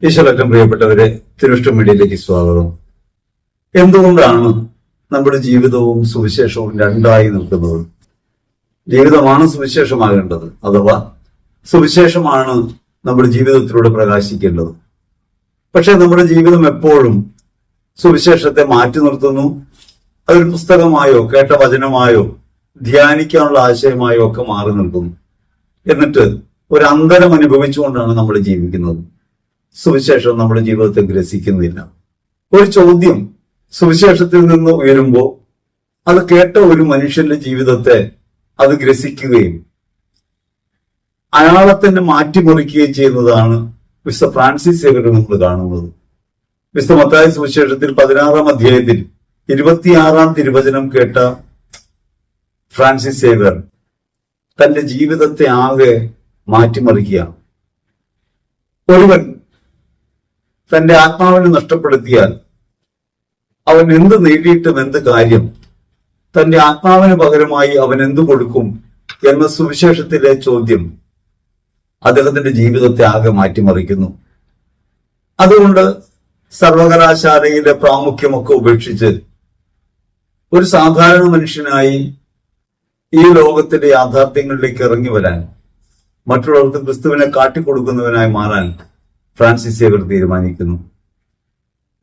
ഈശ്വരറ്റം പ്രിയപ്പെട്ടവരെ, തിരുഷ്ട മീഡിയയിലേക്ക് സ്വാഗതം. എന്തുകൊണ്ടാണ് നമ്മുടെ ജീവിതവും സുവിശേഷവും രണ്ടായി നിൽക്കുന്നത്? ജീവിതമാണ് സുവിശേഷമാകേണ്ടത്, അഥവാ സുവിശേഷമാണ് നമ്മുടെ ജീവിതത്തിലൂടെ പ്രകാശിക്കേണ്ടത്. പക്ഷെ നമ്മുടെ ജീവിതം എപ്പോഴും സുവിശേഷത്തെ മാറ്റി നിർത്തുന്നു. അതൊരു പുസ്തകമായോ കേട്ട വചനമായോ ധ്യാനിക്കാനുള്ള ആശയമായോ ഒക്കെ മാറി നിൽക്കുന്നു. എന്നിട്ട് ഒരു അന്തരം അനുഭവിച്ചുകൊണ്ടാണ് നമ്മൾ ജീവിക്കുന്നത്. സുവിശേഷം നമ്മുടെ ജീവിതത്തെ ഗ്രസിക്കുന്നില്ല. ഒരു ചോദ്യം സുവിശേഷത്തിൽ നിന്ന് ഉയരുമ്പോൾ അത് കേട്ട ഒരു മനുഷ്യന്റെ ജീവിതത്തെ അത് ഗ്രസിക്കുകയും അയാളെ തന്നെ മാറ്റിമറിക്കുകയും ചെയ്യുന്നതാണ് വിശുദ്ധ ഫ്രാൻസിസ് സേവ്യറിൽ നമ്മൾ കാണുന്നത്. വിശുദ്ധ മത്തായി സുവിശേഷത്തിൽ 16-ാം അധ്യായത്തിൽ 26-ാം തിരുവചനം കേട്ട ഫ്രാൻസിസ് സേവ്യർ തന്റെ ജീവിതത്തെ ആകെ മാറ്റിമറിക്കുകയാണ്. ഒരുവൻ തന്റെ ആത്മാവിനെ നഷ്ടപ്പെടുത്തിയാൽ അവൻ എന്ത് നേടിയിട്ടും എന്ത് കാര്യം? തന്റെ ആത്മാവിന് പകരമായി അവൻ എന്തു കൊടുക്കും എന്ന സുവിശേഷത്തിലെ ചോദ്യം അദ്ദേഹത്തിന്റെ ജീവിതത്തെ ആകെ മാറ്റിമറിക്കുന്നു. അതുകൊണ്ട് സർവകലാശാലയിലെ പ്രാമുഖ്യമൊക്കെ ഉപേക്ഷിച്ച് ഒരു സാധാരണ മനുഷ്യനായി ഈ ലോകത്തിന്റെ യാഥാർത്ഥ്യങ്ങളിലേക്ക് ഇറങ്ങി വരാൻ, മറ്റുള്ളവർക്ക് ക്രിസ്തുവിനെ കാട്ടിക്കൊടുക്കുന്നവനായി മാറാൻ ഫ്രാൻസിസ് സേവ്യർ തീരുമാനിക്കുന്നു.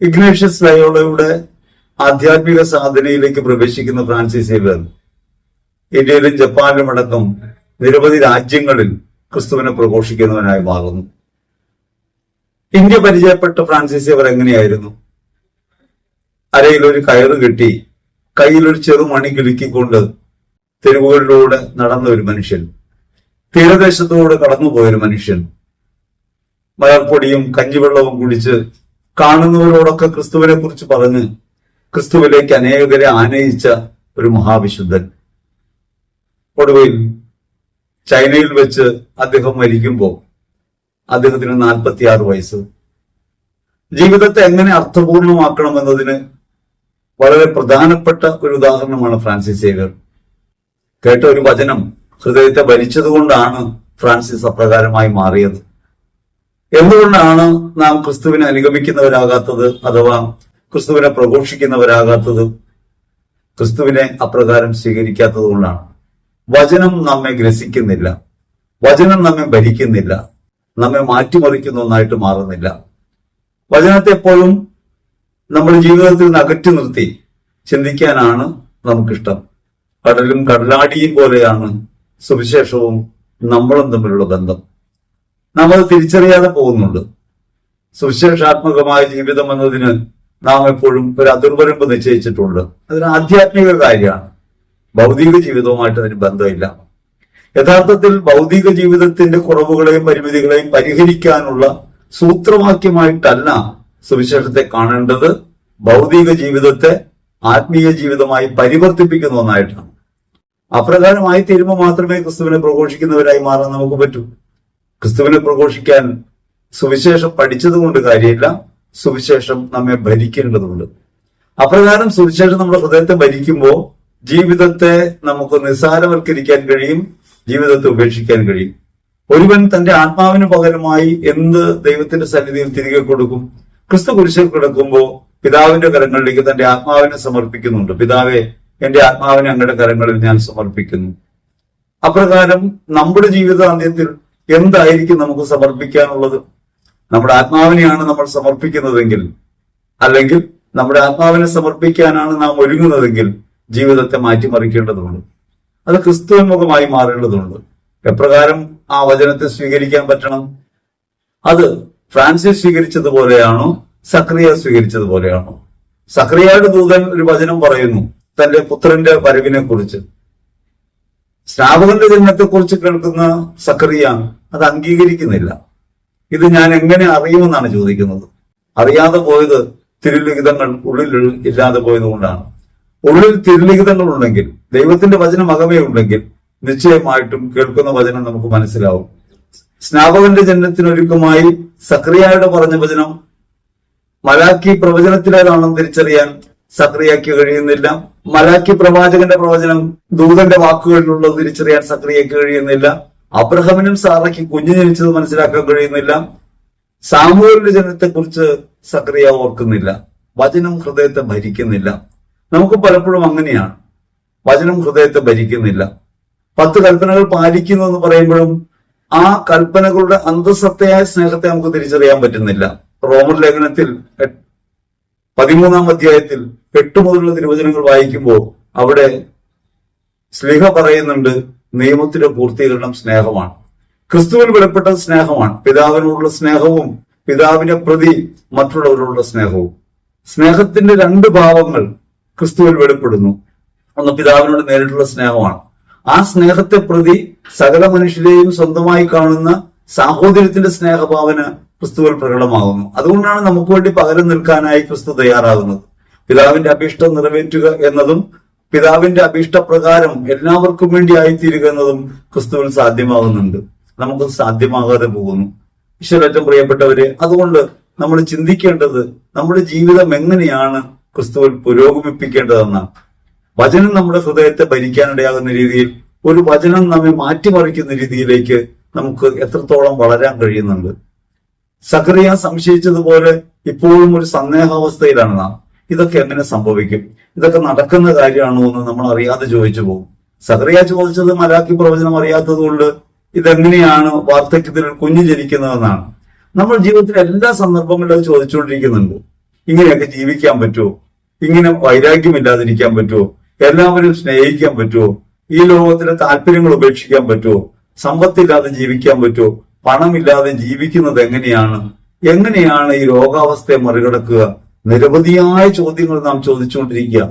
ഇഗ്നേഷ്യസ് ലയോളയുടെ ആധ്യാത്മിക സാധനയിലേക്ക് പ്രവേശിക്കുന്ന ഫ്രാൻസിസ് സേവ്യർ ഇന്ത്യയിലും ജപ്പാനിലും അടക്കം നിരവധി രാജ്യങ്ങളിൽ ക്രിസ്തുവിനെ പ്രഘോഷിക്കുന്നവനായി മാറുന്നു. ഇന്ത്യ പരിചയപ്പെട്ട ഫ്രാൻസിസ് സേവ്യർ എങ്ങനെയായിരുന്നു? അരയിലൊരു കയറ് കെട്ടി കയ്യിലൊരു ചെറുമണി കിലുക്കിക്കൊണ്ട് തെരുവുകളിലൂടെ നടന്ന ഒരു മനുഷ്യൻ, തീരദേശത്തോടെ കടന്നുപോയൊരു മനുഷ്യൻ, മലർപ്പൊടിയും കഞ്ഞിവെള്ളവും കുടിച്ച് കാണുന്നവരോടൊക്കെ ക്രിസ്തുവിനെ കുറിച്ച് പറഞ്ഞ് ക്രിസ്തുവിലേക്ക് അനേകരെ ആനയിച്ച ഒരു മഹാവിശുദ്ധൻ. ഒടുവിൽ ചൈനയിൽ വെച്ച് അദ്ദേഹം മരിക്കുമ്പോൾ അദ്ദേഹത്തിന് 46 വയസ്സ്. ജീവിതത്തെ എങ്ങനെ അർത്ഥപൂർണമാക്കണമെന്നതിന് വളരെ പ്രധാനപ്പെട്ട ഒരു ഉദാഹരണമാണ് ഫ്രാൻസിസ് സേവ്യർ. കേട്ട ഒരു വചനം ഹൃദയത്തെ ഭരിച്ചതുകൊണ്ടാണ് ഫ്രാൻസിസ് അപ്രകാരമായി മാറിയത്. എന്തുകൊണ്ടാണ് നാം ക്രിസ്തുവിനെ അനുഗമിക്കുന്നവരാകാത്തത്, അഥവാ ക്രിസ്തുവിനെ പ്രഘോഷിക്കുന്നവരാകാത്തത്? ക്രിസ്തുവിനെ അപ്രകാരം സ്വീകരിക്കാത്തത് കൊണ്ടാണ്. വചനം നമ്മെ ഗ്രസിക്കുന്നില്ല, വചനം നമ്മെ ഭരിക്കുന്നില്ല, നമ്മെ മാറ്റിമറിക്കുന്ന ഒന്നായിട്ട് മാറുന്നില്ല. വചനത്തെ എപ്പോഴും നമ്മുടെ ജീവിതത്തിൽ നിന്ന് അകറ്റി നിർത്തി ചിന്തിക്കാനാണ് നമുക്കിഷ്ടം. കടലും കടലാടിയും പോലെയാണ് സുവിശേഷവും നമ്മളും തമ്മിലുള്ള ബന്ധം. നാം അത് തിരിച്ചറിയാതെ പോകുന്നുണ്ട്. സുവിശേഷാത്മകമായ ജീവിതം എന്നതിന് നാം എപ്പോഴും ഒരു അതിർവരമ്പ് നിശ്ചയിച്ചിട്ടുണ്ട്. അതൊരു ആധ്യാത്മിക കാര്യമാണ്. ഭൗതിക ജീവിതവുമായിട്ട് അതിന് ബന്ധമില്ല. യഥാർത്ഥത്തിൽ ഭൗതിക ജീവിതത്തിന്റെ കുറവുകളെയും പരിമിതികളെയും പരിഹരിക്കാനുള്ള സൂത്രവാക്യമായിട്ടല്ല സുവിശേഷത്തെ കാണേണ്ടത്. ഭൗതിക ജീവിതത്തെ ആത്മീയ ജീവിതമായി പരിവർത്തിപ്പിക്കുന്ന ഒന്നായിട്ടാണ്. അപ്രകാരമായി തീരുമ്പോൾ മാത്രമേ ക്രിസ്തുവിനെ പ്രഘോഷിക്കുന്നവരായി മാറാൻ നമുക്ക് പറ്റൂ. ക്രിസ്തുവിനെ പ്രഘോഷിക്കാൻ സുവിശേഷം പഠിച്ചത് കൊണ്ട് കാര്യമില്ല, സുവിശേഷം നമ്മെ ഭരിക്കേണ്ടതുണ്ട്. അപ്രകാരം സുവിശേഷം നമ്മുടെ ഹൃദയത്തെ ഭരിക്കുമ്പോൾ ജീവിതത്തെ നമുക്ക് നിസ്സാരവൽക്കരിക്കാൻ കഴിയും, ജീവിതത്തെ ഉപേക്ഷിക്കാൻ കഴിയും. ഒരുവൻ തന്റെ ആത്മാവിന് പകരമായി എന്ത് ദൈവത്തിന്റെ സന്നിധിയിൽ തിരികെ കൊടുക്കും? ക്രിസ്തു കുരിശിൽ കിടക്കുമ്പോൾ പിതാവിന്റെ കരങ്ങളിലേക്ക് തന്റെ ആത്മാവിനെ സമർപ്പിക്കുന്നുണ്ട്. പിതാവേ, എന്റെ ആത്മാവിനെ അങ്ങയുടെ കരങ്ങളിൽ ഞാൻ സമർപ്പിക്കുന്നു. അപ്രകാരം നമ്മുടെ ജീവിതാന്ത്യത്തിൽ എന്തായിരിക്കും നമുക്ക് സമർപ്പിക്കാനുള്ളത്? നമ്മുടെ ആത്മാവിനെയാണ് നമ്മൾ സമർപ്പിക്കുന്നതെങ്കിൽ, അല്ലെങ്കിൽ നമ്മുടെ ആത്മാവിനെ സമർപ്പിക്കാനാണ് നാം ഒരുങ്ങുന്നതെങ്കിൽ ജീവിതത്തെ മാറ്റിമറിക്കേണ്ടതുണ്ട്. അത് ക്രിസ്തുവിന്മുഖമായി മാറേണ്ടതുണ്ട്. എപ്രകാരം ആ വചനത്തെ സ്വീകരിക്കാൻ പറ്റണം? അത് ഫ്രാൻസിസ് സ്വീകരിച്ചതുപോലെയാണോ, സക്രിയ സ്വീകരിച്ചതുപോലെയാണോ? സക്രിയയുടെ ദൂതൻ ഒരു വചനം പറയുന്നു തന്റെ പുത്രന്റെ വരവിനെ കുറിച്ച്. സ്നാപകന്റെ ജന്മത്തെക്കുറിച്ച് കേൾക്കുന്ന സക്രിയ അത് അംഗീകരിക്കുന്നില്ല. ഇത് ഞാൻ എങ്ങനെ അറിയുമെന്നാണ് ചോദിക്കുന്നത്. അറിയാതെ പോയത് തിരുലിഖിതങ്ങൾ ഉള്ളിൽ ഇല്ലാതെ പോയത് കൊണ്ടാണ്. ഉള്ളിൽ തിരുലിഖിതങ്ങൾ ഉണ്ടെങ്കിൽ, ദൈവത്തിന്റെ വചനം അകമേ ഉണ്ടെങ്കിൽ നിശ്ചയമായിട്ടും കേൾക്കുന്ന വചനം നമുക്ക് മനസ്സിലാവും. സ്നാപകന്റെ ജന്മത്തിനൊരുക്കമായി സക്രിയയുടെ പറഞ്ഞ വചനം മലാക്കി പ്രവചനത്തിലേതാണെന്ന് തിരിച്ചറിയാൻ സക്രിയയ്ക്ക് കഴിയുന്നില്ല. മലാക്കി പ്രവാചകന്റെ പ്രവചനം ദൂതന്റെ വാക്കുകളിലുള്ളത് തിരിച്ചറിയാൻ സക്രിയയ്ക്ക് കഴിയുന്നില്ല. അബ്രഹാമിനും സാറയ്ക്ക് കുഞ്ഞു ജനിച്ചത് മനസ്സിലാക്കാൻ കഴിയുന്നില്ല. സാമൂഹ്യ ജനത്തെക്കുറിച്ച് സക്കറിയ ഓർക്കുന്നില്ല. വചനം ഹൃദയത്തെ ഭരിക്കുന്നില്ല. നമുക്ക് പലപ്പോഴും അങ്ങനെയാണ്. വചനം ഹൃദയത്തെ ഭരിക്കുന്നില്ല. 10 കൽപ്പനകൾ പാലിക്കുന്നു എന്ന് പറയുമ്പോഴും ആ കൽപ്പനകളുടെ അന്തസത്തയായ സ്നേഹത്തെ നമുക്ക് തിരിച്ചറിയാൻ പറ്റുന്നില്ല. റോമർ ലേഖനത്തിൽ 13-ാം അധ്യായത്തിൽ 8 മുതലുള്ള തിരുവചനങ്ങൾ വായിക്കുമ്പോൾ അവിടെ ശ്ലീഹ പറയുന്നുണ്ട്, നിയമത്തിന്റെ പൂർത്തീകരണം സ്നേഹമാണ്. ക്രിസ്തുവിൽ വെളിപ്പെട്ട സ്നേഹമാണ്. പിതാവിനോടുള്ള സ്നേഹവും പിതാവിനെ പ്രതി മറ്റുള്ളവരോടുള്ള സ്നേഹവും. സ്നേഹത്തിന്റെ 2 ഭാവങ്ങൾ ക്രിസ്തുവിൽ വെളിപ്പെടുന്നു. ഒന്ന് പിതാവിനോട് നേരിട്ടുള്ള സ്നേഹമാണ്. ആ സ്നേഹത്തെ പ്രതി സകല മനുഷ്യരെയും സ്വന്തമായി കാണുന്ന സാഹോദര്യത്തിന്റെ സ്നേഹഭാവന ക്രിസ്തുവിൽ പ്രകടമാകുന്നു. അതുകൊണ്ടാണ് നമുക്ക് വേണ്ടി പകരം നിൽക്കാനായി ക്രിസ്തു തയ്യാറാകുന്നത്. പിതാവിന്റെ അഭീഷ്ടം നിറവേറ്റുക എന്നതും പിതാവിന്റെ അഭീഷ്ടപ്രകാരം എല്ലാവർക്കും വേണ്ടി ആയിത്തീരുക എന്നതും ക്രിസ്തുവിൽ സാധ്യമാകുന്നുണ്ട്. നമുക്ക് സാധ്യമാകാതെ പോകുന്നു. ഈശ്വരേറ്റം പ്രിയപ്പെട്ടവരെ, അതുകൊണ്ട് നമ്മൾ ചിന്തിക്കേണ്ടത് നമ്മുടെ ജീവിതം എങ്ങനെയാണ് ക്രിസ്തുവിൽ പുരോഗമിപ്പിക്കേണ്ടതെന്നാണ്. വചനം നമ്മുടെ ഹൃദയത്തെ ഭരിക്കാനിടയാകുന്ന രീതിയിൽ, ഒരു വചനം നമ്മെ മാറ്റിമറിക്കുന്ന രീതിയിലേക്ക് നമുക്ക് എത്രത്തോളം വളരാൻ കഴിയുന്നുണ്ട്. സക്കറിയ സംശയിച്ചതുപോലെ ഇപ്പോഴും ഒരു സന്ദേഹാവസ്ഥയിലാണ് നാം. ഇതൊക്കെ എങ്ങനെ സംഭവിക്കും? ഇതൊക്കെ നടക്കുന്ന കാര്യമാണോ എന്ന് നമ്മൾ അറിയാതെ ചോദിച്ചു പോകും. സക്കറിയ ചോദിച്ചത് മലാക്കി പ്രവചനം അറിയാത്തത് കൊണ്ട് ഇതെങ്ങനെയാണ് വാർദ്ധക്യത്തിൽ കുഞ്ഞു ജനിക്കുന്നതെന്നാണ്. നമ്മൾ ജീവിതത്തിലെ എല്ലാ സന്ദർഭങ്ങളിലും ചോദിച്ചുകൊണ്ടിരിക്കുന്നുണ്ട്. ഇങ്ങനെയൊക്കെ ജീവിക്കാൻ പറ്റുമോ? ഇങ്ങനെ വൈരാഗ്യമില്ലാതിരിക്കാൻ പറ്റുമോ? എല്ലാവരും സ്നേഹിക്കാൻ പറ്റുമോ? ഈ ലോകത്തിലെ താല്പര്യങ്ങൾ ഉപേക്ഷിക്കാൻ പറ്റുമോ? സമ്പത്തില്ലാതെ ജീവിക്കാൻ പറ്റുമോ? പണമില്ലാതെ ജീവിക്കുന്നത് എങ്ങനെയാണ്? എങ്ങനെയാണ് ഈ രോഗാവസ്ഥയെ മറികടക്കുക? നിരവധിയായ ചോദ്യങ്ങൾ നാം ചോദിച്ചുകൊണ്ടിരിക്കുക.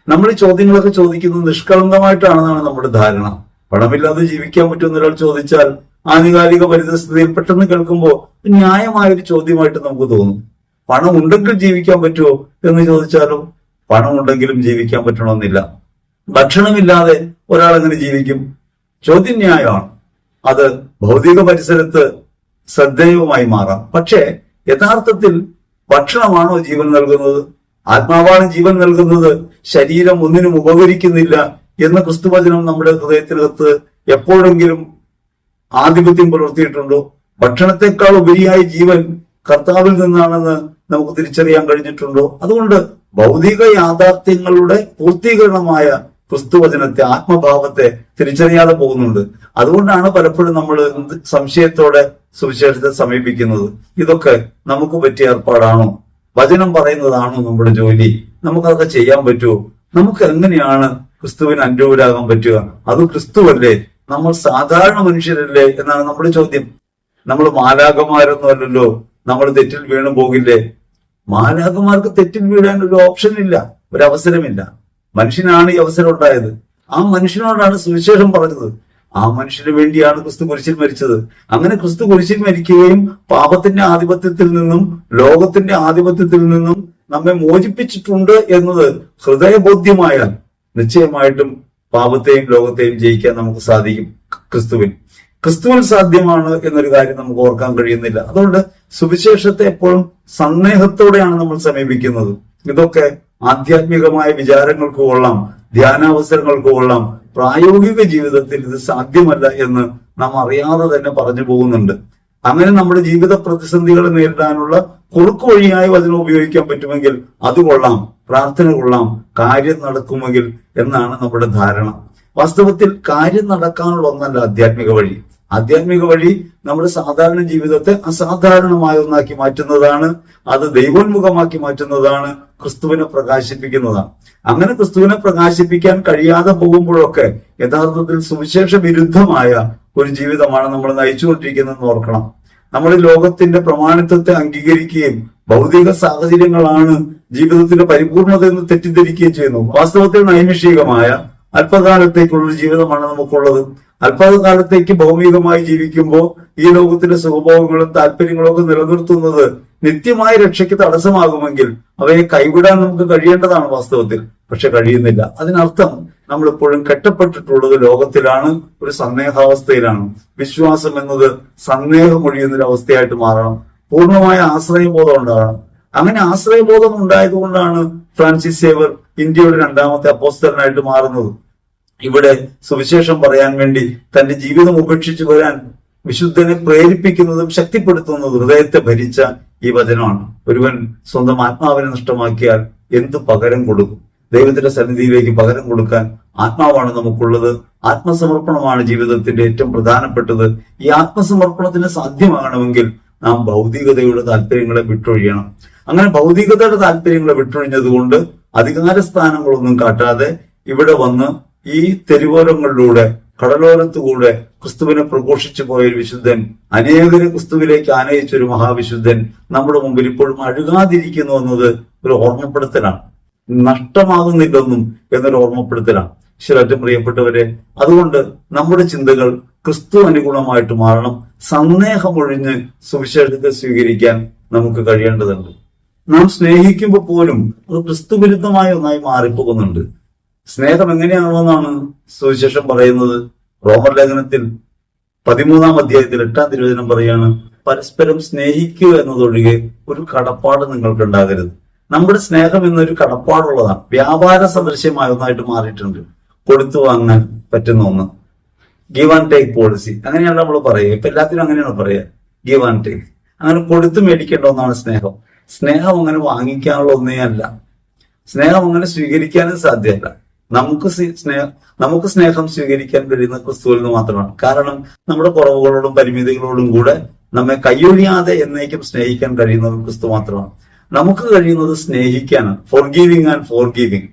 നമ്മൾ ഈ ചോദ്യങ്ങളൊക്കെ ചോദിക്കുന്നത് നിഷ്കളങ്കമായിട്ടാണെന്നാണ് നമ്മുടെ ധാരണ. പണമില്ലാതെ ജീവിക്കാൻ പറ്റുമെന്ന് ഒരാൾ ചോദിച്ചാൽ ആനുകാലിക പരിതസ്ഥിതിയിൽ പെട്ടെന്ന് കേൾക്കുമ്പോൾ ന്യായമായൊരു ചോദ്യമായിട്ട് നമുക്ക് തോന്നും. പണം ഉണ്ടെങ്കിൽ ജീവിക്കാൻ പറ്റുമോ എന്ന് ചോദിച്ചാലോ? പണം ഉണ്ടെങ്കിലും ജീവിക്കാൻ പറ്റണമെന്നില്ല. ഭക്ഷണമില്ലാതെ ഒരാൾ എങ്ങനെ ജീവിക്കും? ചോദ്യം ന്യായമാണ്. അത് ഭൗതിക പരിസരത്ത് ശ്രദ്ധേയവുമായി മാറാം. പക്ഷേ യഥാർത്ഥത്തിൽ ഭക്ഷണമാണോ ജീവൻ നൽകുന്നത്? ആത്മാവാണ് ജീവൻ നൽകുന്നത്. ശരീരം ഒന്നിനും ഉപകരിക്കുന്നില്ല എന്ന് ക്രിസ്തുവചനം നമ്മുടെ ഹൃദയത്തിനകത്ത് എപ്പോഴെങ്കിലും ആധിപത്യം പുലർത്തിയിട്ടുണ്ടോ? ഭക്ഷണത്തെക്കാൾ ഉപരിയായി ജീവൻ കർത്താവിൽ നിന്നാണെന്ന് നമുക്ക് തിരിച്ചറിയാൻ കഴിഞ്ഞിട്ടുണ്ടോ? അതുകൊണ്ട് ഭൗതിക യാഥാർത്ഥ്യങ്ങളുടെ പൂർത്തീകരണമായ ക്രിസ്തുവചനത്തെ, ആത്മഭാവത്തെ തിരിച്ചറിയാതെ പോകുന്നുണ്ട്. അതുകൊണ്ടാണ് പലപ്പോഴും നമ്മൾ സംശയത്തോടെ സുവിശേഷത്തെ സമീപിക്കുന്നത്. ഇതൊക്കെ നമുക്ക് പറ്റിയ ഏർപ്പാടാണോ? വചനം പറയുന്നതാണോ നമ്മുടെ ജോലി? നമുക്കതൊക്കെ ചെയ്യാൻ പറ്റുമോ? നമുക്ക് എങ്ങനെയാണ് ക്രിസ്തുവിന് അനുരൂപരാകാൻ പറ്റുക? അത് ക്രിസ്തുവല്ലേ? നമ്മൾ സാധാരണ മനുഷ്യരല്ലേ എന്നാണ് നമ്മുടെ ചോദ്യം. നമ്മൾ മാലാഖമാരൊന്നും അല്ലല്ലോ. നമ്മൾ തെറ്റിൽ വീണു പോകില്ലേ? മാലാഖമാർക്ക് തെറ്റിൽ വീഴാൻ ഒരു ഓപ്ഷൻ ഇല്ല, ഒരവസരമില്ല. മനുഷ്യനാണ് ഈ അവസരം ഉണ്ടായത്. ആ മനുഷ്യനോടാണ് സുവിശേഷം പറഞ്ഞത്. ആ മനുഷ്യന് വേണ്ടിയാണ് ക്രിസ്തു കുരിശിൽ മരിച്ചത്. അങ്ങനെ ക്രിസ്തു കുരിശിൽ മരിക്കുകയും പാപത്തിന്റെ ആധിപത്യത്തിൽ നിന്നും ലോകത്തിന്റെ ആധിപത്യത്തിൽ നിന്നും നമ്മെ മോചിപ്പിച്ചിട്ടുണ്ട് എന്നത് ഹൃദയബോധ്യമായാൽ നിശ്ചയമായിട്ടും പാപത്തെയും ലോകത്തെയും ജയിക്കാൻ നമുക്ക് സാധിക്കും. ക്രിസ്തുവിൽ സാധ്യമാണ് എന്നൊരു കാര്യം നമുക്ക് ഓർക്കാൻ കഴിയുന്നില്ല. അതുകൊണ്ട് സുവിശേഷത്തെ എപ്പോഴും സന്ദേഹത്തോടെയാണ് നമ്മൾ സമീപിക്കുന്നത്. ഇതൊക്കെ ആധ്യാത്മികമായ വിചാരങ്ങൾക്ക് കൊള്ളാം, ധ്യാനാവസരങ്ങൾക്ക് കൊള്ളാം. പ്രായോഗിക ജീവിതത്തിൽ ഇത് സാധ്യമല്ല എന്ന് നാം അറിയാതെ തന്നെ പറഞ്ഞു പോകുന്നുണ്ട്. അങ്ങനെ നമ്മുടെ ജീവിത പ്രതിസന്ധികളെ നേരിടാനുള്ള കുറുക്കു വഴിയായി വചനം ഉപയോഗിക്കാൻ പറ്റുമെങ്കിൽ അത് കൊള്ളാം, പ്രാർത്ഥന കൊള്ളാം, കാര്യം നടക്കുമെങ്കിൽ എന്നാണ് നമ്മുടെ ധാരണ. വാസ്തവത്തിൽ കാര്യം നടക്കാനുള്ള ഒന്നല്ല ആധ്യാത്മിക വഴി. ആധ്യാത്മിക വഴി നമ്മുടെ സാധാരണ ജീവിതത്തെ അസാധാരണമായ ഒന്നാക്കി മാറ്റുന്നതാണ്. അത് ദൈവോന്മുഖമാക്കി മാറ്റുന്നതാണ്. ക്രിസ്തുവിനെ പ്രകാശിപ്പിക്കുന്നതാണ്. അങ്ങനെ ക്രിസ്തുവിനെ പ്രകാശിപ്പിക്കാൻ കഴിയാതെ പോകുമ്പോഴൊക്കെ യഥാർത്ഥത്തിൽ സുവിശേഷ വിരുദ്ധമായ ഒരു ജീവിതമാണ് നമ്മൾ നയിച്ചുകൊണ്ടിരിക്കുന്നതെന്ന് ഓർക്കണം. നമ്മൾ ലോകത്തിന്റെ പ്രമാണിത്വത്തെ അംഗീകരിക്കുകയും ഭൗതിക സാഹചര്യങ്ങളാണ് ജീവിതത്തിന്റെ പരിപൂർണത എന്ന് തെറ്റിദ്ധരിക്കുകയും ചെയ്യുന്നു. വാസ്തവത്തിൽ നൈമിഷികമായ അല്പകാലത്തേക്കുള്ളൊരു ജീവിതമാണ് നമുക്കുള്ളത്. അല്പകാലത്തേക്ക് ഭൗമികമായി ജീവിക്കുമ്പോൾ ഈ ലോകത്തിന്റെ സുഖഭോഗങ്ങളും താല്പര്യങ്ങളും ഒക്കെ നിലനിർത്തുന്നത് നിത്യമായ രക്ഷയ്ക്ക് തടസ്സമാകുമെങ്കിൽ അവയെ കൈവിടാൻ നമുക്ക് കഴിയേണ്ടതാണ് വാസ്തവത്തിൽ. പക്ഷെ കഴിയുന്നില്ല. അതിനർത്ഥം നമ്മൾ എപ്പോഴും കെട്ടപ്പെട്ടിട്ടുള്ളത് ലോകത്തിലാണ്, ഒരു സന്ദേഹാവസ്ഥയിലാണ്. വിശ്വാസം എന്നത് സന്ദേഹമൊഴിയുന്നൊരു അവസ്ഥയായിട്ട് മാറണം. പൂർണ്ണമായ ആശ്രയബോധം ഉണ്ടാകണം. അങ്ങനെ ആശ്രയബോധം ഉണ്ടായതുകൊണ്ടാണ് ഫ്രാൻസിസ് സേവർ ഇന്ത്യയുടെ 2ാമത്തെ അപ്പോസ്തലനായിട്ട് മാറുന്നത്. ഇവിടെ സുവിശേഷം പറയാൻ വേണ്ടി തന്റെ ജീവിതം ഉപേക്ഷിച്ചു വരാൻ വിശുദ്ധനെ പ്രേരിപ്പിക്കുന്നതും ശക്തിപ്പെടുത്തുന്നതും ഹൃദയത്തെ ഭരിച്ച ഈ വചനമാണ്. ഒരുവൻ സ്വന്തം ആത്മാവിനെ നഷ്ടമാക്കിയാൽ എന്ത് പകരം കൊടുക്കും? ദൈവത്തിന്റെ സന്നിധിയിലേക്ക് പകരം കൊടുക്കാൻ ആത്മാവാണ് നമുക്കുള്ളത്. ആത്മസമർപ്പണമാണ് ജീവിതത്തിന്റെ ഏറ്റവും പ്രധാനപ്പെട്ടത്. ഈ ആത്മസമർപ്പണത്തിന് സാധ്യമാകണമെങ്കിൽ നാം ഭൗതികതയുടെ താല്പര്യങ്ങളെ വിട്ടൊഴിയണം. അങ്ങനെ ഭൗതികതയുടെ താല്പര്യങ്ങളെ വിട്ടൊഴിഞ്ഞതുകൊണ്ട് അധികാര സ്ഥാനങ്ങളൊന്നും കാട്ടാതെ ഇവിടെ വന്ന് ഈ തെരുവോരങ്ങളിലൂടെ കടലോരത്തുകൂടെ ക്രിസ്തുവിനെ പ്രഘോഷിച്ചു പോയൊരു വിശുദ്ധൻ, അനേകരെ ക്രിസ്തുവിലേക്ക് ആനയിച്ചൊരു മഹാവിശുദ്ധൻ നമ്മുടെ മുമ്പിൽ ഇപ്പോഴും അഴുകാതിരിക്കുന്നു എന്നത് ഒരു ഓർമ്മപ്പെടുത്തലാണ്. നഷ്ടമാകുന്നില്ലെന്നും എന്നൊരു ഓർമ്മപ്പെടുത്തലാണ്. ഈശ്വരറ്റം പ്രിയപ്പെട്ടവരെ, അതുകൊണ്ട് നമ്മുടെ ചിന്തകൾ ക്രിസ്തു അനുഗുണമായിട്ട് മാറണം. സന്ദേഹമൊഴിഞ്ഞ് സുവിശേഷത്തെ സ്വീകരിക്കാൻ നമുക്ക് കഴിയേണ്ടതുണ്ട്. നാം സ്നേഹിക്കുമ്പോൾ പോലും അത് ക്രിസ്തു വിരുദ്ധമായ ഒന്നായി മാറിപ്പോകുന്നുണ്ട്. സ്നേഹം എങ്ങനെയാണെന്നാണ് സുവിശേഷം പറയുന്നത്. റോമർ ലേഖനത്തിൽ 13-ാം അധ്യായത്തിൽ 8-ാം തിരുവചനം പറയാണ്, പരസ്പരം സ്നേഹിക്കുക എന്നതൊഴികെ ഒരു കടപ്പാട് നിങ്ങൾക്ക് ഉണ്ടാകരുത്. നമ്മുടെ സ്നേഹം എന്നൊരു കടപ്പാടുള്ളതാണ്. വ്യാപാര സദൃശ്യമായ ഒന്നായിട്ട് മാറിയിട്ടുണ്ട്. കൊടുത്തു വാങ്ങാൻ പറ്റുന്ന ഒന്ന്, ഗീവ് ആൻഡ് ടേക്ക് പോളിസി, അങ്ങനെയാണ് നമ്മൾ പറയുക. ഇപ്പൊ എല്ലാത്തിനും അങ്ങനെയാണ് പറയുക, ഗീവ് ആൻഡ് ടേക്ക്. അങ്ങനെ കൊടുത്തു മേടിക്കേണ്ട ഒന്നാണ് സ്നേഹം. സ്നേഹം അങ്ങനെ വാങ്ങിക്കാനുള്ള ഒന്നേ അല്ല. സ്നേഹം അങ്ങനെ സ്വീകരിക്കാനും സാധ്യമല്ല. നമുക്ക് സ്നേഹം സ്വീകരിക്കാൻ കഴിയുന്ന ക്രിസ്തുവിൽ നിന്ന് മാത്രമാണ്. കാരണം നമ്മുടെ കുറവുകളോടും പരിമിതികളോടും കൂടെ നമ്മെ കൈയൊഴിയാതെ എന്നേക്കും സ്നേഹിക്കാൻ കഴിയുന്നത് ക്രിസ്തു മാത്രമാണ്. നമുക്ക് കഴിയുന്നത് സ്നേഹിക്കാനാണ്. ഫോർഗീവിങ് ആൻഡ് ഫോർഗീവിങ്,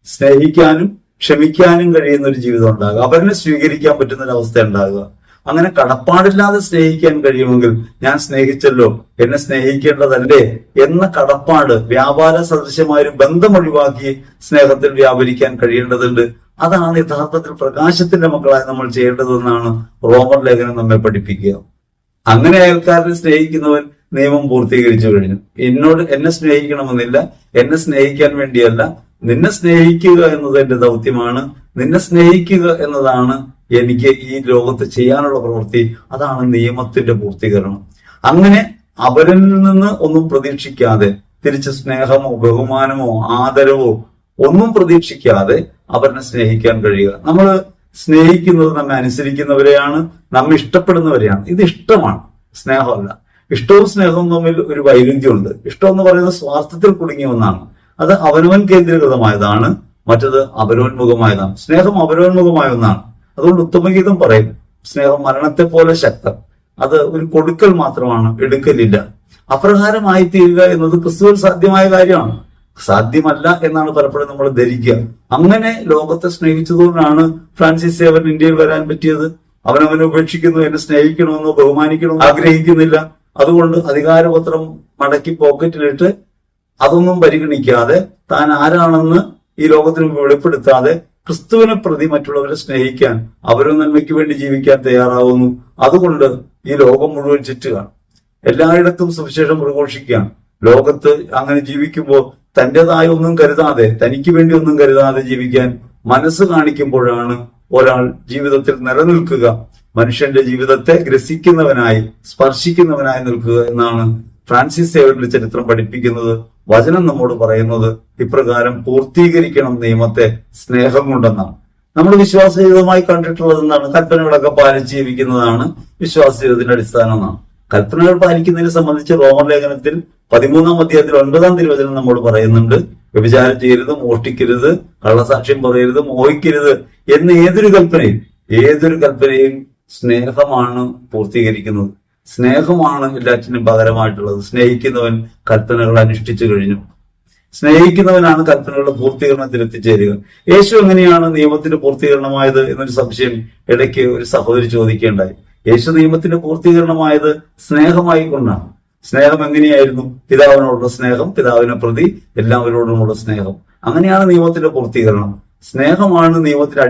സ്നേഹിക്കാനും ക്ഷമിക്കാനും കഴിയുന്ന ഒരു ജീവിതം ഉണ്ടാകുക, അവരെ സ്വീകരിക്കാൻ പറ്റുന്ന ഒരു അവസ്ഥ ഉണ്ടാകുക. അങ്ങനെ കടപ്പാടില്ലാതെ സ്നേഹിക്കാൻ കഴിയുമെങ്കിൽ ഞാൻ സ്നേഹിച്ചല്ലോ, എന്നെ സ്നേഹിക്കേണ്ടതല്ലേ എന്ന കടപ്പാട്, വ്യാപാര സദൃശ്യമായ ഒരു ബന്ധം ഒഴിവാക്കി സ്നേഹത്തിൽ വ്യാപരിക്കാൻ കഴിയേണ്ടതുണ്ട്. അതാണ് യഥാർത്ഥത്തിൽ പ്രകാശത്തിന്റെ മക്കളായി നമ്മൾ ചെയ്യേണ്ടതെന്നാണ് റോമർ ലേഖനം നമ്മെ പഠിപ്പിക്കുക. അങ്ങനെ അയൽക്കാരനെ സ്നേഹിക്കുന്നവൻ നിയമം പൂർത്തീകരിച്ചു കഴിഞ്ഞു. എന്നെ സ്നേഹിക്കണമെന്നില്ല, എന്നെ സ്നേഹിക്കാൻ വേണ്ടിയല്ല, നിന്നെ സ്നേഹിക്കുക എന്നത് എന്റെ ദൗത്യമാണ്. നിന്നെ സ്നേഹിക്കുക എന്നതാണ് എനിക്ക് ഈ ലോകത്ത് ചെയ്യാനുള്ള പ്രവൃത്തി. അതാണ് നിയമത്തിന്റെ പൂർത്തീകരണം. അങ്ങനെ അവരിൽ നിന്ന് ഒന്നും പ്രതീക്ഷിക്കാതെ, തിരിച്ച് സ്നേഹമോ ബഹുമാനമോ ആദരവോ ഒന്നും പ്രതീക്ഷിക്കാതെ അവരെ സ്നേഹിക്കാൻ കഴിയുക. നമ്മൾ സ്നേഹിക്കുന്നത് നമ്മെ അനുസരിക്കുന്നവരെയാണ്, നമ്മെ ഇഷ്ടപ്പെടുന്നവരെയാണ്. ഇത് ഇഷ്ടമാണ്, സ്നേഹമല്ല. ഇഷ്ടവും സ്നേഹവും തമ്മിൽ ഒരു വൈരുദ്ധ്യമുണ്ട്. ഇഷ്ടം എന്ന് പറയുന്നത് സ്വാർത്ഥത്തിൽ കുടുങ്ങിയ ഒന്നാണ്. അത് അവനവൻ കേന്ദ്രീകൃതമായതാണ്, മറ്റത് അപരോന്മുഖമായതാണ്. സ്നേഹം അപരോന്മുഖമായ ഒന്നാണ്. അതുകൊണ്ട് ഉത്തമഗീതം പറയും, സ്നേഹം മരണത്തെ പോലെ ശക്തം, അത് ഒരു കൊടുക്കൽ മാത്രമാണ്, എടുക്കലില്ല. അപ്രകാരമായി തീരുക എന്നത് ക്രിസ്തുവിൽ സാധ്യമായ കാര്യമാണ്. സാധ്യമല്ല എന്നാണ് പലപ്പോഴും നമ്മൾ ധരിക്കുക. അങ്ങനെ ലോകത്തെ സ്നേഹിച്ചതുകൊണ്ടാണ് ഫ്രാൻസിസ് സേവൻ ഇന്ത്യയിൽ വരാൻ പറ്റിയത്. അവനവനെ ഉപേക്ഷിക്കുന്നു, എന്നെ സ്നേഹിക്കണമെന്നോ ബഹുമാനിക്കണമെന്നോ ആഗ്രഹിക്കുന്നില്ല. അതുകൊണ്ട് അധികാരപത്രം മടക്കി പോക്കറ്റിലിട്ട് അതൊന്നും പരിഗണിക്കാതെ, താൻ ആരാണെന്ന് ഈ ലോകത്തിന് വെളിപ്പെടുത്താതെ ക്രിസ്തുവിനെ പ്രതി മറ്റുള്ളവരെ സ്നേഹിക്കാൻ, അവരുടെ നന്മയ്ക്ക് വേണ്ടി ജീവിക്കാൻ തയ്യാറാവുന്നു. അതുകൊണ്ട് ഈ ലോകം മുഴുവൻ ചുറ്റുക, എല്ലായിടത്തും സുവിശേഷം പ്രഘോഷിക്കാൻ. ലോകത്ത് അങ്ങനെ ജീവിക്കുമ്പോൾ തന്റേതായ ഒന്നും കരുതാതെ, തനിക്ക് വേണ്ടി ഒന്നും കരുതാതെ ജീവിക്കാൻ മനസ്സ് കാണിക്കുമ്പോഴാണ് ഒരാൾ ജീവിതത്തിൽ നിലനിൽക്കുക, മനുഷ്യന്റെ ജീവിതത്തെ ഗ്രസിക്കുന്നവനായി സ്പർശിക്കുന്നവനായി നിൽക്കുക എന്നാണ് ഫ്രാൻസിസ് സേവ്യറിന്റെ ചരിത്രം പഠിപ്പിക്കുന്നത്. വചനം നമ്മോട് പറയുന്നത് ഇപ്രകാരം പൂർത്തീകരിക്കണം നിയമത്തെ സ്നേഹം കൊണ്ടെന്നാണ്. നമ്മൾ വിശ്വാസ ജീവിതമായി കണ്ടിട്ടുള്ളത് എന്താണ്? കൽപ്പനകളൊക്കെ പാലിച്ച് ജീവിക്കുന്നതാണ് വിശ്വാസ ജീവിതത്തിന്റെ അടിസ്ഥാനം എന്നാണ്. കൽപ്പനകൾ പാലിക്കുന്നതിനെ സംബന്ധിച്ച് റോമർ ലേഖനത്തിൽ 13-ാം അധ്യായത്തിൽ 9-ാം തിരുവചനം നമ്മോട് പറയുന്നുണ്ട്. വ്യഭിചാരം ചെയ്യരുത്, മോഷ്ടിക്കരുത്, കള്ളസാക്ഷ്യം പറയരുത്, മോഹിക്കരുത് എന്ന് ഏതൊരു കൽപ്പനയും സ്നേഹമാണ് പൂർത്തീകരിക്കുന്നത്. സ്നേഹമാണ് എല്ലാറ്റിനും പകരമായിട്ടുള്ളത്. സ്നേഹിക്കുന്നവൻ കൽപ്പനകൾ അനുഷ്ഠിച്ചു കഴിഞ്ഞു. സ്നേഹിക്കുന്നവനാണ് കൽപ്പനകളുടെ പൂർത്തീകരണത്തിൽ എത്തിച്ചേരുക. യേശു എങ്ങനെയാണ് നിയമത്തിന്റെ പൂർത്തീകരണമായത് എന്നൊരു സംശയം ഇടയ്ക്ക് ഒരു സഹോദരി ചോദിക്കേണ്ടായി. യേശു നിയമത്തിന്റെ പൂർത്തീകരണമായത് സ്നേഹമായി കൊണ്ടാണ്. സ്നേഹം എങ്ങനെയായിരുന്നു? പിതാവിനോടുള്ള സ്നേഹം, പിതാവിനെ പ്രതി എല്ലാവരോടുമുള്ള സ്നേഹം. അങ്ങനെയാണ് നിയമത്തിന്റെ പൂർത്തീകരണം. സ്നേഹമാണ് നിയമത്തിന്റെ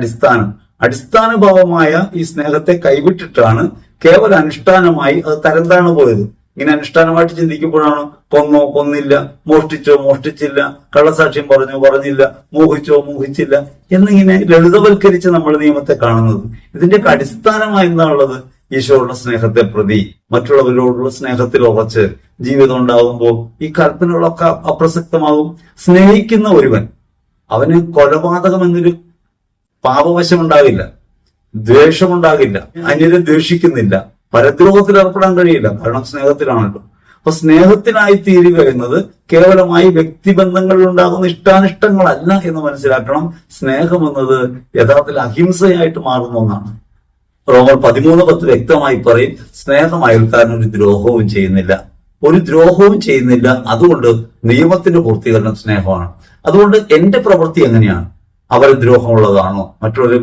അടിസ്ഥാനഭാവമായ ഈ സ്നേഹത്തെ കൈവിട്ടിട്ടാണ് കേവല അനുഷ്ഠാനമായി അത് തരംതാണ് പോയത്. ഇങ്ങനെ അനുഷ്ഠാനമായിട്ട് ചിന്തിക്കുമ്പോഴാണ് കൊന്നോ കൊന്നില്ല, മോഷ്ടിച്ചോ മോഷ്ടിച്ചില്ല, കള്ളസാക്ഷ്യം പറഞ്ഞില്ല, മോഹിച്ചില്ല എന്നിങ്ങനെ ലളിതവൽക്കരിച്ച് നമ്മൾ നിയമത്തെ കാണുന്നത്. ഇതിന്റെയൊക്കെ അടിസ്ഥാനമായി എന്താണുള്ളത്? ഈശോയുള്ള സ്നേഹത്തെ പ്രതി മറ്റുള്ളവരോടുള്ള സ്നേഹത്തിൽ ഉറച്ച് ജീവിതം ഉണ്ടാകുമ്പോൾ ഈ കൽപ്പനകളൊക്കെ അപ്രസക്തമാകും. സ്നേഹിക്കുന്ന ഒരുവൻ, അവന് കൊലപാതകം എന്നൊരു പാപവശമുണ്ടാകില്ല, ദ്വേഷമുണ്ടാകില്ല, അന്യരെ ദ്വേഷിക്കുന്നില്ല, പരദ്രോഹത്തിൽ ഏർപ്പെടാൻ കഴിയില്ല, കാരണം സ്നേഹത്തിലാണല്ലോ. അപ്പൊ സ്നേഹത്തിനായി തീരുക എന്നത് കേവലമായി വ്യക്തിബന്ധങ്ങളിൽ ഉണ്ടാകുന്ന ഇഷ്ടാനിഷ്ടങ്ങളല്ല എന്ന് മനസ്സിലാക്കണം. സ്നേഹം എന്നത് യഥാർത്ഥത്തിൽ അഹിംസയായിട്ട് മാറുന്ന ഒന്നാണ്. റോമർ 13:10 വ്യക്തമായി പറയും, സ്നേഹം അയൽക്കാരൻ ഒരു ദ്രോഹവും ചെയ്യുന്നില്ല, ഒരു ദ്രോഹവും ചെയ്യുന്നില്ല. അതുകൊണ്ട് നിയമത്തിന്റെ പൂർത്തീകരണം സ്നേഹമാണ്. അതുകൊണ്ട് എന്റെ പ്രവൃത്തി എങ്ങനെയാണ്? അവരെ ദ്രോഹമുള്ളതാണോ, മറ്റുള്ളവരെ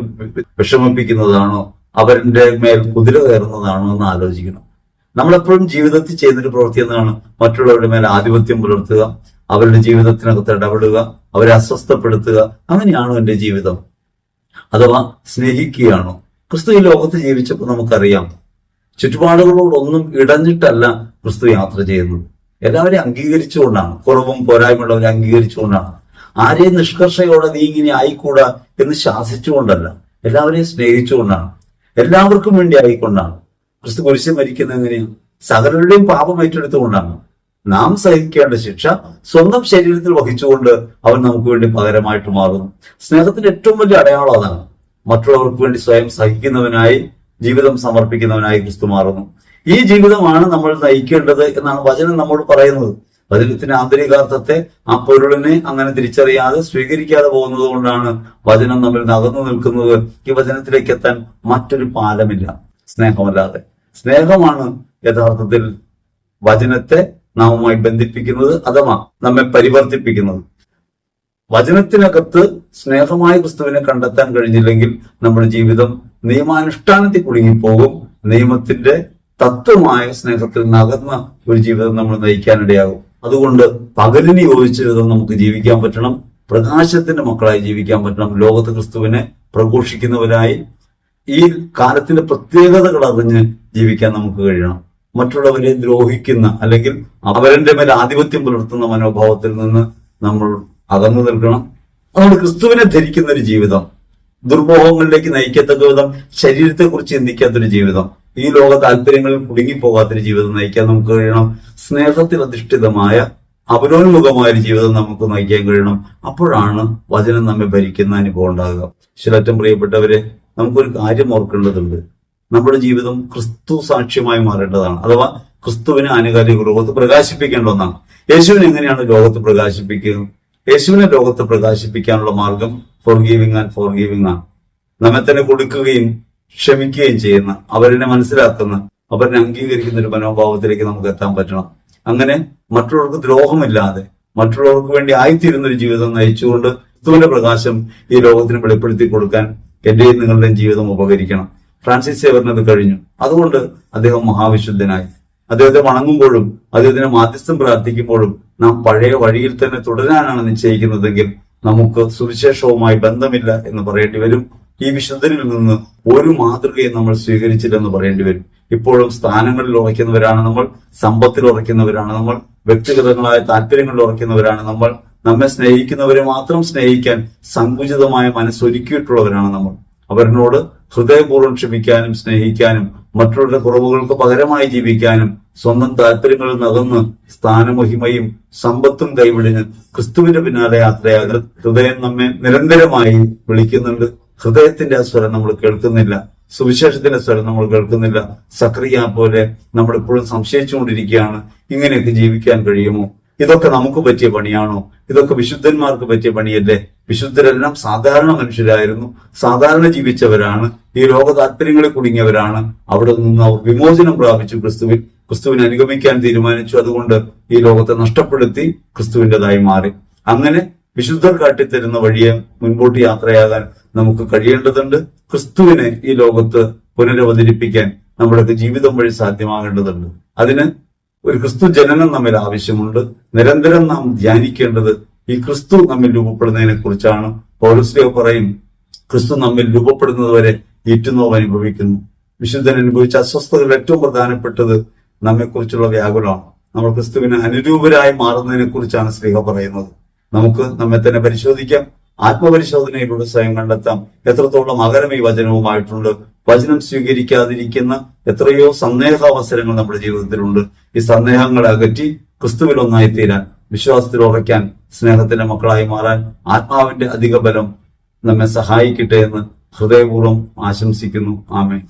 വിഷമിപ്പിക്കുന്നതാണോ, അവരുടെ മേൽ കുതിര കയറുന്നതാണോ എന്ന് ആലോചിക്കണം. നമ്മളെപ്പോഴും ജീവിതത്തിൽ ചെയ്യുന്നൊരു പ്രവൃത്തി എന്നാണ് മറ്റുള്ളവരുടെ മേൽ ആധിപത്യം പുലർത്തുക, അവരുടെ ജീവിതത്തിനകത്ത് ഇടപെടുക, അവരെ അസ്വസ്ഥപ്പെടുത്തുക. അങ്ങനെയാണോ എന്റെ ജീവിതം? അഥവാ സ്നേഹിക്കുകയാണോ? ക്രിസ്തു ഈ ലോകത്ത് ജീവിച്ചപ്പോൾ നമുക്കറിയാം, ചുറ്റുപാടുകളോടൊന്നും ഇടഞ്ഞിട്ടല്ല ക്രിസ്തു യാത്ര ചെയ്യുന്നത്. എല്ലാവരെയും അംഗീകരിച്ചുകൊണ്ടാണ്, കുറവും പോരായ്മയുള്ളവരെ അംഗീകരിച്ചുകൊണ്ടാണ്. ആരെയും നിഷ്കർഷയോടെ നീ ഇങ്ങനെ ആയിക്കൂടാ എന്ന് ശാസിച്ചുകൊണ്ടല്ല, എല്ലാവരെയും സ്നേഹിച്ചുകൊണ്ടാണ്, എല്ലാവർക്കും വേണ്ടി ആയിക്കൊണ്ടാണ്. ക്രിസ്തു കുരിശിൽ മരിക്കുന്നത് എങ്ങനെയാണ്? സകലരുടെയും പാപം ഏറ്റെടുത്തുകൊണ്ടാണ്. നാം സഹിക്കേണ്ട ശിക്ഷ സ്വന്തം ശരീരത്തിൽ വഹിച്ചുകൊണ്ട് അവൻ നമുക്ക് വേണ്ടി പകരമായിട്ട് മാറുന്നു. സ്നേഹത്തിന്റെ ഏറ്റവും വലിയ അടയാളം അതാണ്. മറ്റുള്ളവർക്ക് വേണ്ടി സ്വയം സഹിക്കുന്നവനായി, ജീവിതം സമർപ്പിക്കുന്നവനായി ക്രിസ്തു മാറുന്നു. ഈ ജീവിതമാണ് നമ്മൾ നയിക്കേണ്ടത് എന്നാണ് വചനം നമ്മോട് പറയുന്നത്. വചനത്തിന്റെ ആന്തരികാർത്ഥത്തെ, ആ പൊരുളിനെ അങ്ങനെ തിരിച്ചറിയാതെ സ്വീകരിക്കാതെ പോകുന്നത് കൊണ്ടാണ് വചനം നമ്മിൽ അകന്നു നിൽക്കുന്നത്. ഈ വചനത്തിലേക്ക് എത്താൻ മറ്റൊരു പാലമില്ല സ്നേഹമല്ലാതെ. സ്നേഹമാണ് യഥാർത്ഥത്തിൽ വചനത്തെ നാമുമായി ബന്ധിപ്പിക്കുന്നത്, അഥവാ നമ്മെ പരിവർത്തിപ്പിക്കുന്നത്. വചനത്തിനകത്ത് സ്നേഹമായ ക്രിസ്തുവിനെ കണ്ടെത്താൻ കഴിഞ്ഞില്ലെങ്കിൽ നമ്മുടെ ജീവിതം നിയമാനുഷ്ഠാനത്തിൽ കുടുങ്ങിപ്പോകും. നിയമത്തിന്റെ തത്വമായ സ്നേഹത്തിൽ നകർന്ന ഒരു ജീവിതം നമ്മൾ നയിക്കാനിടയാകും. അതുകൊണ്ട് പകലിന് യോജിച്ച വിധം നമുക്ക് ജീവിക്കാൻ പറ്റണം, പ്രകാശത്തിന്റെ മക്കളായി ജീവിക്കാൻ പറ്റണം, ലോകത്ത് ക്രിസ്തുവിനെ പ്രഘോഷിക്കുന്നവരായി ഈ കാലത്തിന്റെ പ്രത്യേകതകൾ അറിഞ്ഞ് ജീവിക്കാൻ നമുക്ക് കഴിയണം. മറ്റുള്ളവരെ ദ്രോഹിക്കുന്ന അല്ലെങ്കിൽ അവരുടെ മേൽ ആധിപത്യം പുലർത്തുന്ന മനോഭാവത്തിൽ നിന്ന് നമ്മൾ അകന്നു നിൽക്കണം. അതുകൊണ്ട് ക്രിസ്തുവിനെ ധരിക്കുന്ന ഒരു ജീവിതം, ദുർമോഹങ്ങളിലേക്ക് നയിക്കത്തക്ക വിധം ശരീരത്തെക്കുറിച്ച് ചിന്തിക്കാത്തൊരു ജീവിതം, ഈ ലോക താല്പര്യങ്ങളിൽ കുടുങ്ങിപ്പോകാത്തൊരു ജീവിതം നയിക്കാൻ നമുക്ക് കഴിയണം. സ്നേഹത്തിൽ അധിഷ്ഠിതമായ അപരോന്മുഖമായ ഒരു ജീവിതം നമുക്ക് നയിക്കാൻ കഴിയണം. അപ്പോഴാണ് വചനം നമ്മെ ഭരിക്കുന്ന അനുഭവം ഉണ്ടാകുക. ശിലറ്റം പ്രിയപ്പെട്ടവരെ, നമുക്കൊരു കാര്യം ഓർക്കേണ്ടതുണ്ട്. നമ്മുടെ ജീവിതം ക്രിസ്തു സാക്ഷ്യമായി മാറേണ്ടതാണ്, അഥവാ ക്രിസ്തുവിനെ ആനുകാലിക ലോകത്ത് പ്രകാശിപ്പിക്കേണ്ട ഒന്നാണ്. യേശുവിനെ എങ്ങനെയാണ് ലോകത്ത് പ്രകാശിപ്പിക്കുക? യേശുവിനെ ലോകത്ത് പ്രകാശിപ്പിക്കാനുള്ള മാർഗം ഫോർഗീവിംഗ് ആൻഡ് ഫോർഗീവിംഗ് ആണ്. നമ്മെ തന്നെ കൊടുക്കുകയും ക്ഷമിക്കുകയും ചെയ്യുന്ന, അവരെ മനസ്സിലാക്കുന്ന, അവരെ അംഗീകരിക്കുന്ന ഒരു മനോഭാവത്തിലേക്ക് നമുക്ക് എത്താൻ പറ്റണം. അങ്ങനെ മറ്റുള്ളവർക്ക് ദ്രോഹമില്ലാതെ മറ്റുള്ളവർക്ക് വേണ്ടി ആയിത്തീരുന്ന ഒരു ജീവിതം നയിച്ചുകൊണ്ട് ക്രിസ്തുവിന്റെ പ്രകാശം ഈ ലോകത്തിന് വെളിപ്പെടുത്തി കൊടുക്കാൻ എന്റെയും നിങ്ങളുടെയും ജീവിതം ഉപകരിക്കണം. ഫ്രാൻസിസ് സേവറിനത് കഴിഞ്ഞു. അതുകൊണ്ട് അദ്ദേഹം മഹാവിശുദ്ധനായി. അദ്ദേഹത്തെ വണങ്ങുമ്പോഴും അദ്ദേഹത്തിന് മാധ്യസ്ഥം പ്രാർത്ഥിക്കുമ്പോഴും നാം പഴയ വഴിയിൽ തന്നെ തുടരാനാണ് നിശ്ചയിക്കുന്നതെങ്കിൽ നമുക്ക് സുവിശേഷവുമായി ബന്ധമില്ല എന്ന് പറയേണ്ടി വരും. ഈ വിശുദ്ധരിൽ നിന്ന് ഒരു മാതൃകയും നമ്മൾ സ്വീകരിച്ചില്ലെന്ന് പറയേണ്ടി വരും. ഇപ്പോഴും സ്ഥാനങ്ങളിൽ ഉറയ്ക്കുന്നവരാണ് നമ്മൾ, സമ്പത്തിൽ ഉറയ്ക്കുന്നവരാണ് നമ്മൾ, വ്യക്തിഗതങ്ങളായ താല്പര്യങ്ങളിൽ ഉറയ്ക്കുന്നവരാണ് നമ്മൾ, നമ്മെ സ്നേഹിക്കുന്നവരെ മാത്രം സ്നേഹിക്കാൻ സങ്കുചിതമായ മനസ്സൊരുക്കിയിട്ടുള്ളവരാണ് നമ്മൾ. അവരിനോട് ഹൃദയപൂർവ്വം ക്ഷമിക്കാനും സ്നേഹിക്കാനും മറ്റുള്ളവരുടെ കുറവുകൾക്ക് പകരമായി ജീവിക്കാനും സ്വന്തം താല്പര്യങ്ങളിൽ നകന്ന് സ്ഥാനമഹിമയും സമ്പത്തും കൈവിടിഞ്ഞ് ക്രിസ്തുവിന്റെ പിന്നാലെ യാത്രയാകാൻ ഹൃദയം നമ്മെ നിരന്തരമായി വിളിക്കുന്നുണ്ട്. ഹൃദയത്തിന്റെ ആ സ്വരം നമ്മൾ കേൾക്കുന്നില്ല, സുവിശേഷത്തിന്റെ സ്വരം നമ്മൾ കേൾക്കുന്നില്ല. സക്രിയ പോലെ നമ്മൾ എപ്പോഴും സംശയിച്ചുകൊണ്ടിരിക്കുകയാണ്, ഇങ്ങനെയൊക്കെ ജീവിക്കാൻ കഴിയുമോ? ഇതൊക്കെ നമുക്ക് പറ്റിയ പണിയാണോ? ഇതൊക്കെ വിശുദ്ധന്മാർക്ക് പറ്റിയ പണിയല്ലേ? വിശുദ്ധരെല്ലാം സാധാരണ മനുഷ്യരായിരുന്നു, സാധാരണ ജീവിച്ചവരാണ്, ഈ ലോക താല്പര്യങ്ങളിൽ കുടുങ്ങിയവരാണ്. അവിടെ നിന്ന് അവർ വിമോചനം പ്രാപിച്ചു, ക്രിസ്തുവിനെ അനുഗമിക്കാൻ തീരുമാനിച്ചു. അതുകൊണ്ട് ഈ ലോകത്തെ നഷ്ടപ്പെടുത്തി ക്രിസ്തുവിൻ്റെതായി മാറി. അങ്ങനെ വിശുദ്ധർ കാട്ടിത്തരുന്ന വഴിയെ മുൻപോട്ട് യാത്രയാകാൻ നമുക്ക് കഴിയേണ്ടതുണ്ട്. ക്രിസ്തുവിനെ ഈ ലോകത്ത് പുനരവതരിപ്പിക്കാൻ നമ്മുടെ ജീവിതം വഴി സാധ്യമാകേണ്ടതുണ്ട്. അതിന് ഒരു ക്രിസ്തു ജനനം നമ്മിൽ ആവശ്യമുണ്ട്. നിരന്തരം നാം ധ്യാനിക്കേണ്ടത് ഈ ക്രിസ്തു നമ്മിൽ രൂപപ്പെടുന്നതിനെ കുറിച്ചാണ്. പൗലോസ് പറയും, ക്രിസ്തു നമ്മിൽ രൂപപ്പെടുന്നത് വരെ ഈറ്റുനോവ് അനുഭവിക്കുന്നു. വിശുദ്ധൻ അനുഭവിച്ച അസ്വസ്ഥതകൾ ഏറ്റവും പ്രധാനപ്പെട്ടത് നമ്മെക്കുറിച്ചുള്ള വ്യാകുലമാണ്. നമ്മൾ ക്രിസ്തുവിന് അനുരൂപരായി മാറുന്നതിനെ കുറിച്ചാണ് സ്ലീഹ പറയുന്നത്. നമുക്ക് നമ്മെ തന്നെ പരിശോധിക്കാം, ആത്മപരിശോധനയിലൂടെ സ്വയം കണ്ടെത്താം എത്രത്തോളം അകരം ഈ വചനവുമായിട്ടുണ്ട്. വചനം സ്വീകരിക്കാതിരിക്കുന്ന എത്രയോ സന്ദേഹാവസരങ്ങൾ നമ്മുടെ ജീവിതത്തിലുണ്ട്. ഈ സന്ദേഹങ്ങളെ അകറ്റി ക്രിസ്തുവിൽ ഒന്നായി തീരാൻ, വിശ്വാസത്തിൽ ഉറയ്ക്കാൻ, സ്നേഹത്തിന്റെ മക്കളായി മാറാൻ ആത്മാവിന്റെ അധിക ബലം നമ്മെ സഹായിക്കട്ടെ എന്ന് ഹൃദയപൂർവ്വം ആശംസിക്കുന്നു. ആമേൻ.